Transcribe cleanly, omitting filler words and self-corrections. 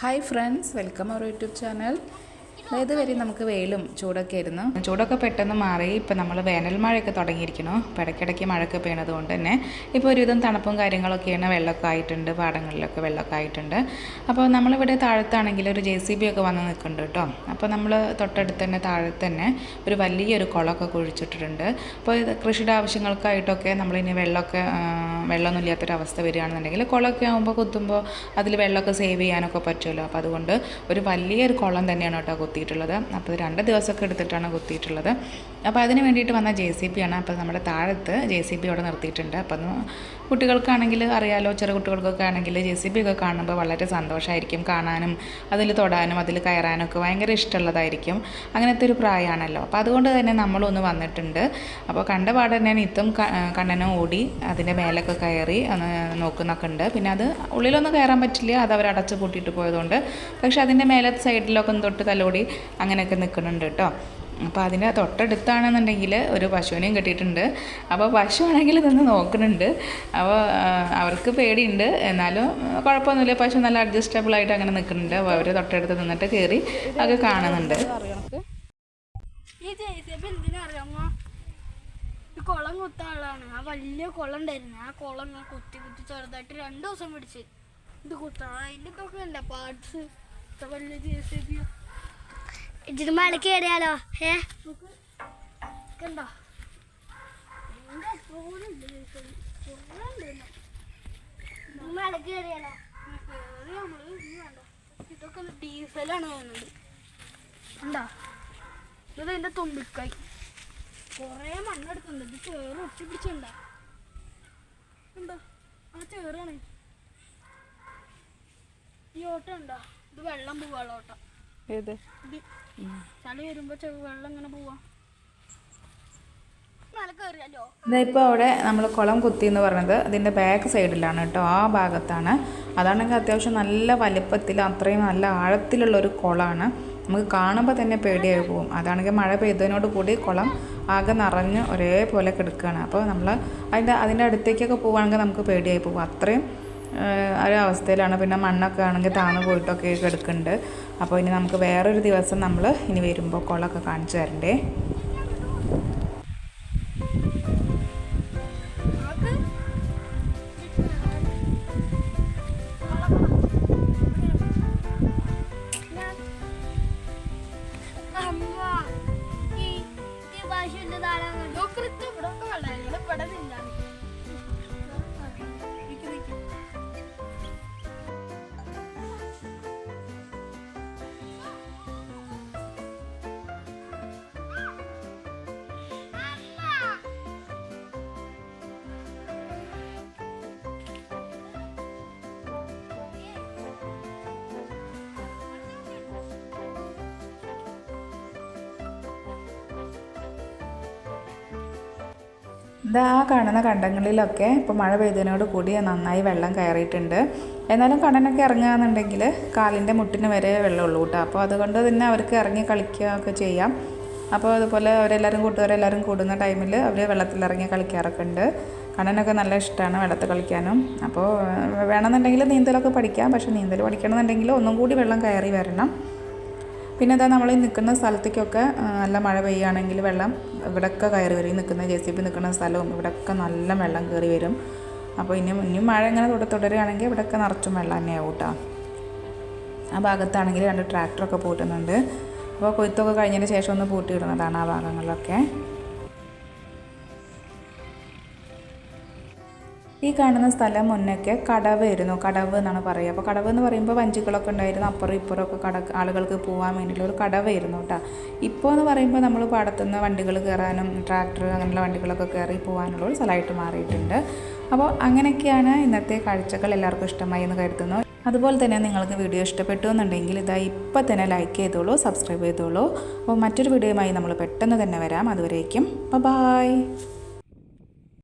Hi friends, welcome our YouTube channel. ഇതുവരെ നമുക്ക് വെയിലും ചൂടൊക്കെ ആയിരുന്നു. ചൂടൊക്കെ പെട്ടെന്ന് മാറി ഇപ്പോൾ നമ്മൾ വേനൽ മഴയൊക്കെ തുടങ്ങിയിരിക്കുന്നു. ഇപ്പോൾ ഇടയ്ക്കിടയ്ക്ക് മഴയൊക്കെ പെയ്യുന്നത് കൊണ്ട് തന്നെ ഇപ്പോൾ ഒരുവിധം തണുപ്പും കാര്യങ്ങളൊക്കെയാണ്. വെള്ളമൊക്കെ ആയിട്ടുണ്ട്, പാടങ്ങളിലൊക്കെ വെള്ളമൊക്കെ ആയിട്ടുണ്ട്. അപ്പോൾ നമ്മളിവിടെ താഴത്താണെങ്കിൽ ഒരു JCB ഒക്കെ വന്ന് നിൽക്കുന്നുണ്ട് കേട്ടോ. അപ്പോൾ നമ്മൾ തൊട്ടടുത്ത് തന്നെ താഴത്ത് തന്നെ ഒരു വലിയൊരു കുളമൊക്കെ കുഴിച്ചിട്ടിട്ടുണ്ട്. അപ്പോൾ ഇത് കൃഷിയുടെ ആവശ്യങ്ങൾക്കായിട്ടൊക്കെ നമ്മളിനി വെള്ളമൊന്നും ഇല്ലാത്തൊരവസ്ഥ വരികയാണെന്നുണ്ടെങ്കിൽ കുളമൊക്കെ ആകുമ്പോൾ കുത്തുമ്പോൾ അതിൽ വെള്ളമൊക്കെ സേവ് ചെയ്യാനൊക്കെ പറ്റുമല്ലോ. അപ്പോൾ അതുകൊണ്ട് ഒരു വലിയൊരു കുളം തന്നെയാണ് കേട്ടോ കുത്തിയിട്ടുള്ളത്. അപ്പോൾ 2 ദിവസമൊക്കെ എടുത്തിട്ടാണ് കുത്തിയിട്ടുള്ളത്. അപ്പോൾ അതിന് വേണ്ടിയിട്ട് വന്ന JCB ആണ്. അപ്പോൾ നമ്മുടെ താഴത്ത് JCB അവിടെ നിർത്തിയിട്ടുണ്ട്. അപ്പം കുട്ടികൾക്കാണെങ്കിൽ അറിയാലോ, ചെറു കുട്ടികൾക്കൊക്കെ ആണെങ്കിൽ JCB ഒക്കെ കാണുമ്പോൾ വളരെ സന്തോഷമായിരിക്കും. കാണാനും അതിൽ തൊടാനും അതിൽ കയറാനൊക്കെ ഭയങ്കര ഇഷ്ടമുള്ളതായിരിക്കും. അങ്ങനത്തെ ഒരു പ്രായമാണല്ലോ. അപ്പോൾ അതുകൊണ്ട് തന്നെ നമ്മളൊന്ന് വന്നിട്ടുണ്ട്. അപ്പോൾ കണ്ട പാടെ തന്നെ നിത്തും കണ്ണനും ഓടി അതിൻ്റെ മേലൊക്കെ കയറി നോക്കുന്നൊക്കെ ഉണ്ട്. പിന്നെ അത് ഉള്ളിലൊന്നും കയറാൻ പറ്റില്ല, അത് അവർ അടച്ച് പൂട്ടിയിട്ട് പോയതുകൊണ്ട്. പക്ഷേ അതിൻ്റെ മേലത്തെ സൈഡിലൊക്കെ തൊട്ട് തലോടി അങ്ങനെയൊക്കെ നിൽക്കുന്നുണ്ട് കേട്ടോ. അപ്പോൾ അതിൻ്റെ തൊട്ടടുത്താണെന്നുണ്ടെങ്കിൽ ഒരു പശുവിനെയും കെട്ടിയിട്ടുണ്ട്. അപ്പോൾ പശു ആണെങ്കിൽ നിന്ന് നോക്കുന്നുണ്ട്. അപ്പോൾ അവർക്ക് പേടിയുണ്ട്, എന്നാലും കുഴപ്പമൊന്നുമില്ല. പശു നല്ല അഡ്ജസ്റ്റബിളായിട്ട് അങ്ങനെ നിൽക്കുന്നുണ്ട്. അപ്പോൾ അവർ തൊട്ടടുത്ത് നിന്നിട്ട് കയറി അത് കാണുന്നുണ്ട്. കുളം കുത്താനുള്ളതാണ്. ആ വലിയ കുളം ഉണ്ടായിരുന്നു. ആ കുളം കുത്തി ചെറുതായിട്ട് 2 ദിവസം പിടിച്ച് ഇത് കുത്താൻ. അതിൻ്റെ ഒക്കെ ഉണ്ട് പാർട്സ്. വലിയ JCB ഇതിന് മല കയറിയാലോ? കണ്ടോ മല കയറിയാലോ? ഇതൊക്കെ ഡീസലാണ് തോന്നുന്നത്. ഉണ്ടോ? ഇത് അതിൻ്റെ തുമ്പിക്കായി കുറേ മണ്ണെടുക്കുന്നുണ്ട്. ഇത് ചേറ് ഒട്ടി പിടിച്ചുണ്ടോ? ഉണ്ടോ? ആ ചേറാണ് ഈ ഓട്ടം. ഉണ്ടോ? ഇത് വെള്ളം പോവാനുള്ള ഓട്ടം. ഏത് ചളി വരുമ്പോ വെള്ളം ഇങ്ങനെ പോവാ. ഇതിപ്പോൾ അവിടെ നമ്മൾ കുളം കുത്തി എന്ന് പറഞ്ഞത് അതിൻ്റെ ബാക്ക് സൈഡിലാണ് കേട്ടോ, ആ ഭാഗത്താണ്. അതാണെങ്കിൽ അത്യാവശ്യം നല്ല വലിപ്പത്തിൽ അത്രയും നല്ല ആഴത്തിലുള്ളൊരു കുളമാണ്. നമുക്ക് കാണുമ്പോൾ തന്നെ പേടിയായി പോകും. അതാണെങ്കിൽ മഴ പെയ്തതിനോട് കൂടി കുളം ആകെ നിറഞ്ഞ് ഒരേപോലെ കിടക്കുകയാണ്. അപ്പോൾ നമ്മൾ അതിൻ്റെ അടുത്തേക്കൊക്കെ പോവുകയാണെങ്കിൽ നമുക്ക് പേടിയായി പോകും. അത്രയും ഒരവസ്ഥയിലാണ്. പിന്നെ മണ്ണൊക്കെ ആണെങ്കിൽ താന്ന് പോയിട്ടൊക്കെ കിടക്കുന്നുണ്ട്. അപ്പോൾ ഇനി നമുക്ക് വേറൊരു ദിവസം നമ്മൾ ഇനി വരുമ്പോൾ കുളമൊക്കെ കാണിച്ചു തരണ്ടേ. ഇതാ കാണുന്ന കണ്ടങ്ങളിലൊക്കെ ഇപ്പോൾ മഴ പെയ്തതിനോട് കൂടി നന്നായി വെള്ളം കയറിയിട്ടുണ്ട്. എന്നാലും കണ്ടനൊക്കെ ഇറങ്ങുകയെന്നുണ്ടെങ്കിൽ കാലിൻ്റെ മുട്ടിന് വരെ വെള്ളമുള്ളൂ കേട്ടോ. അപ്പോൾ അതുകൊണ്ട് തന്നെ അവർക്ക് ഇറങ്ങി കളിക്കുകയൊക്കെ ചെയ്യാം. അപ്പോൾ അതുപോലെ കൂട്ടുകാരെല്ലാവരും കൂടുന്ന ടൈമിൽ അവർ വെള്ളത്തിലിറങ്ങി കളിക്കാറൊക്കെ ഉണ്ട്. കണ്ണനൊക്കെ നല്ല ഇഷ്ടമാണ് വെള്ളത്തിൽ കളിക്കാനും. അപ്പോൾ വേണമെന്നുണ്ടെങ്കിൽ നീന്തലൊക്കെ പഠിക്കാം. പക്ഷേ നീന്തൽ പഠിക്കണമെന്നുണ്ടെങ്കിൽ ഒന്നും കൂടി വെള്ളം കയറി വരണം. പിന്നെ അതാ നമ്മൾ നിൽക്കുന്ന സ്ഥലത്തേക്കൊക്കെ നല്ല മഴ പെയ്യുകയാണെങ്കിൽ വെള്ളം ഇവിടെയൊക്കെ കയറി വരും. ഈ നിൽക്കുന്ന JCB നിൽക്കുന്ന സ്ഥലവും ഇവിടെയൊക്കെ നല്ല വെള്ളം കയറി വരും. അപ്പോൾ ഇനിയും മഴ ഇങ്ങനെ തുടരുകയാണെങ്കിൽ ഇവിടെയൊക്കെ നിറച്ചും വെള്ളം തന്നെയാവും കേട്ടോ. ആ ഭാഗത്താണെങ്കിൽ 2 ട്രാക്ടറൊക്കെ പൂട്ടുന്നുണ്ട്. അപ്പോൾ കൊയ്ത്തൊക്കെ കഴിഞ്ഞതിന് ശേഷം ഒന്ന് പൂട്ടിയിടുന്നതാണ് ആ ഭാഗങ്ങളിലൊക്കെ. ഈ കാണുന്ന സ്ഥലം മുന്നൊക്കെ കടവായിരുന്നു. കടവ് എന്നാണ് പറയുക. അപ്പോൾ കടവ് എന്ന് പറയുമ്പോൾ വഞ്ചികളൊക്കെ ഉണ്ടായിരുന്നു. അപ്പുറം ഇപ്പുറമൊക്കെ ആളുകൾക്ക് പോകാൻ വേണ്ടിയിട്ടുള്ള ഒരു കടവായിരുന്നു കേട്ടോ. ഇപ്പോൾ എന്ന് പറയുമ്പോൾ നമ്മൾ പാടത്തുനിന്ന് വണ്ടികൾ കയറാനും ട്രാക്ടർ അങ്ങനെയുള്ള വണ്ടികളൊക്കെ കയറി പോകാനുള്ള ഒരു സ്ഥലമായിട്ട് മാറിയിട്ടുണ്ട്. അപ്പോൾ അങ്ങനെയൊക്കെയാണ് ഇന്നത്തെ കാഴ്ചകൾ. എല്ലാവർക്കും ഇഷ്ടമായി എന്ന് കരുതുന്നു. അതുപോലെ തന്നെ നിങ്ങൾക്ക് വീഡിയോ ഇഷ്ടപ്പെട്ടു എന്നുണ്ടെങ്കിൽ ഇതാ ഇപ്പം തന്നെ ലൈക്ക് ചെയ്തോളൂ, സബ്സ്ക്രൈബ് ചെയ്തോളൂ. അപ്പോൾ മറ്റൊരു വീഡിയോയുമായി നമ്മൾ പെട്ടെന്ന് തന്നെ വരാം. അതുവരേക്കും ബൈ.